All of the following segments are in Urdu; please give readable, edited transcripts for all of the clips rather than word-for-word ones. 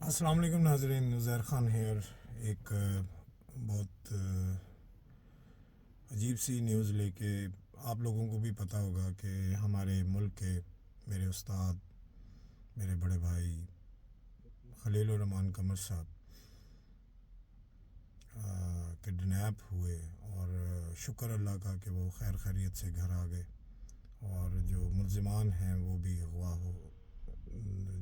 السلام علیکم ناظرین، زیر خان ہیئر۔ ایک بہت عجیب سی نیوز لے کے آپ لوگوں کو بھی پتہ ہوگا کہ ہمارے ملک کے میرے استاد، میرے بڑے بھائی خلیل الرحمان قمر صاحب کڈنیپ ہوئے، اور شکر اللہ کا کہ وہ خیر خیریت سے گھر آ گئے، اور جو ملزمان ہیں وہ بھی اغوا ہو،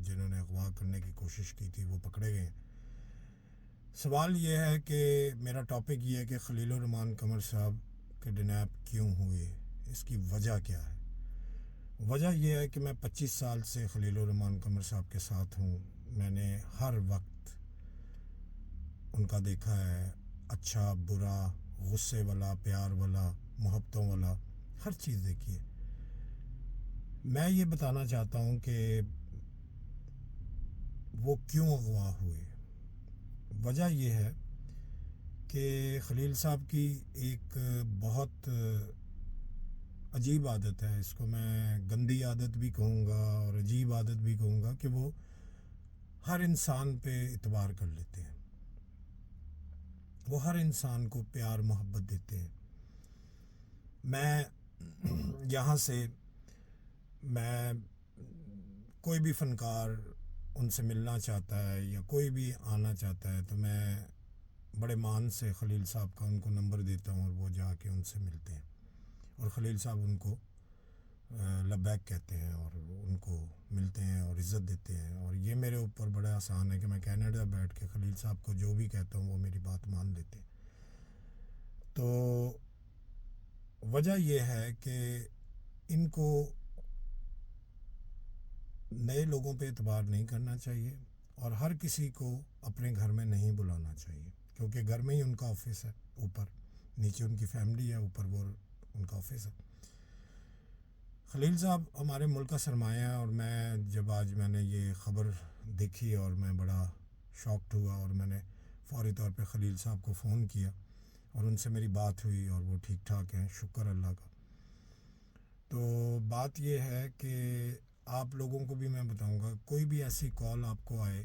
جنہوں نے اغوا کرنے کی کوشش کی تھی وہ پکڑے گئے ہیں۔ سوال یہ ہے کہ میرا ٹاپک یہ ہے کہ خلیل الرحمان قمر صاحب کڈنیپ کیوں ہوئے، اس کی وجہ کیا ہے۔ وجہ یہ ہے کہ میں 25 سال سے خلیل الرحمان قمر صاحب کے ساتھ ہوں۔ میں نے ہر وقت ان کا دیکھا ہے، اچھا برا، غصے والا، پیار والا، محبتوں والا، ہر چیز دیکھی ہے۔ میں یہ بتانا چاہتا ہوں کہ وہ کیوں اغوا ہوئے۔ وجہ یہ ہے کہ خلیل صاحب کی ایک بہت عجیب عادت ہے، اس کو میں گندی عادت بھی کہوں گا اور عجیب عادت بھی کہوں گا، کہ وہ ہر انسان پہ اعتبار کر لیتے ہیں، وہ ہر انسان کو پیار محبت دیتے ہیں۔ میں یہاں سے کوئی بھی فنکار ان سے ملنا چاہتا ہے یا کوئی بھی آنا چاہتا ہے تو میں بڑے مان سے خلیل صاحب کا ان کو نمبر دیتا ہوں، اور وہ جا کے ان سے ملتے ہیں، اور خلیل صاحب ان کو لبیک کہتے ہیں اور ان کو ملتے ہیں اور عزت دیتے ہیں۔ اور یہ میرے اوپر بڑا آسان ہے کہ میں کینیڈا بیٹھ کے خلیل صاحب کو جو بھی کہتا ہوں وہ میری بات مان لیتے ہیں۔ تو وجہ یہ ہے کہ ان کو نئے لوگوں پہ اعتبار نہیں کرنا چاہیے، اور ہر کسی کو اپنے گھر میں نہیں بلانا چاہیے، کیونکہ گھر میں ہی ان کا آفس ہے، اوپر نیچے ان کی فیملی ہے، اوپر وہ ان کا آفس ہے۔ خلیل صاحب ہمارے ملک کا سرمایہ ہے، اور میں نے یہ خبر دیکھی اور میں بڑا شاکڈ ہوا، اور میں نے فوری طور پہ خلیل صاحب کو فون کیا اور ان سے میری بات ہوئی، اور وہ ٹھیک ٹھاک ہیں، شکر اللہ کا۔ تو بات یہ ہے کہ آپ لوگوں کو بھی میں بتاؤں گا، کوئی بھی ایسی کال آپ کو آئے،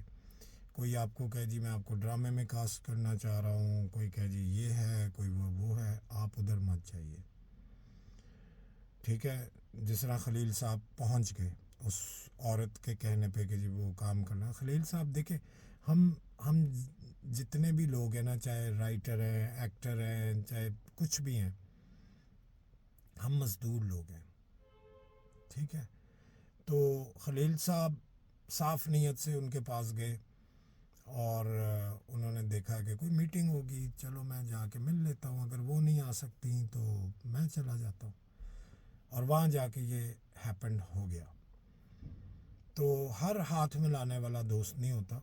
کوئی آپ کو کہے جی میں آپ کو ڈرامے میں کاسٹ کرنا چاہ رہا ہوں، کوئی کہے جی یہ ہے، کوئی وہ ہے، آپ ادھر مت جائیے، ٹھیک ہے۔ جس طرح خلیل صاحب پہنچ گئے اس عورت کے کہنے پہ کہ جی وہ کام کرنا، خلیل صاحب دیکھیں، ہم جتنے بھی لوگ ہیں نا، چاہے رائٹر ہیں، ایکٹر ہیں، چاہے کچھ بھی ہیں، ہم مزدور لوگ ہیں، ٹھیک ہے۔ تو خلیل صاحب صاف نیت سے ان کے پاس گئے، اور انہوں نے دیکھا کہ کوئی میٹنگ ہوگی، چلو میں جا کے مل لیتا ہوں، اگر وہ نہیں آ سکتی تو میں چلا جاتا ہوں، اور وہاں جا کے یہ ہیپنڈ ہو گیا۔ تو ہر ہاتھ میں لانے والا دوست نہیں ہوتا،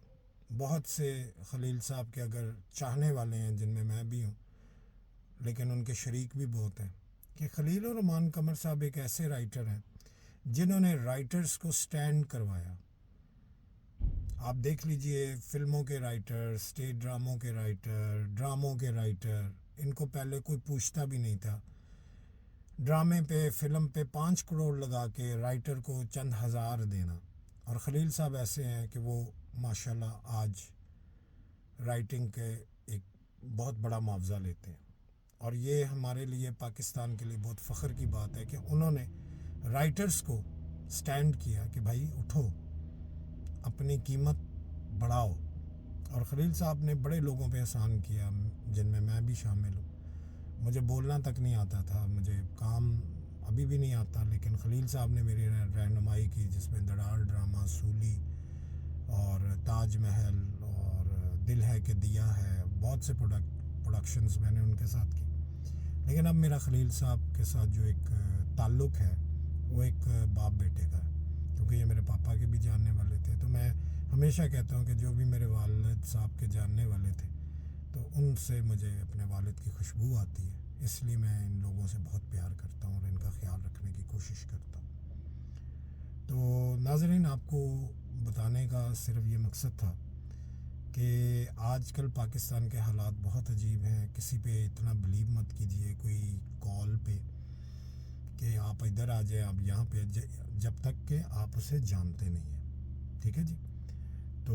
بہت سے خلیل صاحب کے اگر چاہنے والے ہیں، جن میں میں بھی ہوں، لیکن ان کے شریک بھی بہت ہیں، کہ خلیل الرحمان قمر صاحب ایک ایسے رائٹر ہیں جنہوں نے رائٹرز کو سٹینڈ کروایا۔ آپ دیکھ لیجئے، فلموں کے رائٹر، اسٹیج ڈراموں کے رائٹر، ڈراموں کے رائٹر، ان کو پہلے کوئی پوچھتا بھی نہیں تھا۔ ڈرامے پہ، فلم پہ 5 کروڑ لگا کے رائٹر کو چند ہزار دینا، اور خلیل صاحب ایسے ہیں کہ وہ ماشاءاللہ آج رائٹنگ کے ایک بہت بڑا معاوضہ لیتے ہیں، اور یہ ہمارے لیے، پاکستان کے لیے بہت فخر کی بات ہے کہ انہوں نے رائٹرز کو سٹینڈ کیا کہ بھائی اٹھو، اپنی قیمت بڑھاؤ۔ اور خلیل صاحب نے بڑے لوگوں پہ احسان کیا، جن میں میں بھی شامل ہوں۔ مجھے بولنا تک نہیں آتا تھا، مجھے کام ابھی بھی نہیں آتا، لیکن خلیل صاحب نے میری رہنمائی کی، جس میں دڑار ڈرامہ، سولی اور تاج محل اور دل ہے کہ دیا ہے، بہت سے پروڈکشنز میں نے ان کے ساتھ کی۔ لیکن اب میرا خلیل صاحب کے ساتھ جو ایک تعلق ہے وہ ایک باپ بیٹے کا ہے، کیونکہ یہ میرے پاپا کے بھی جاننے والے تھے۔ تو میں ہمیشہ کہتا ہوں کہ جو بھی میرے والد صاحب کے جاننے والے تھے، تو ان سے مجھے اپنے والد کی خوشبو آتی ہے، اس لیے میں ان لوگوں سے بہت پیار کرتا ہوں اور ان کا خیال رکھنے کی کوشش کرتا ہوں۔ تو ناظرین، آپ کو بتانے کا صرف یہ مقصد تھا کہ آج کل پاکستان کے حالات بہت عجیب ہیں، کسی پہ اتنا بلیو مت کیجیے، کوئی کال پہ کہ آپ ادھر آ جائیں، آپ یہاں پہ، جب تک کہ آپ اسے جانتے نہیں ہیں، ٹھیک ہے جی۔ تو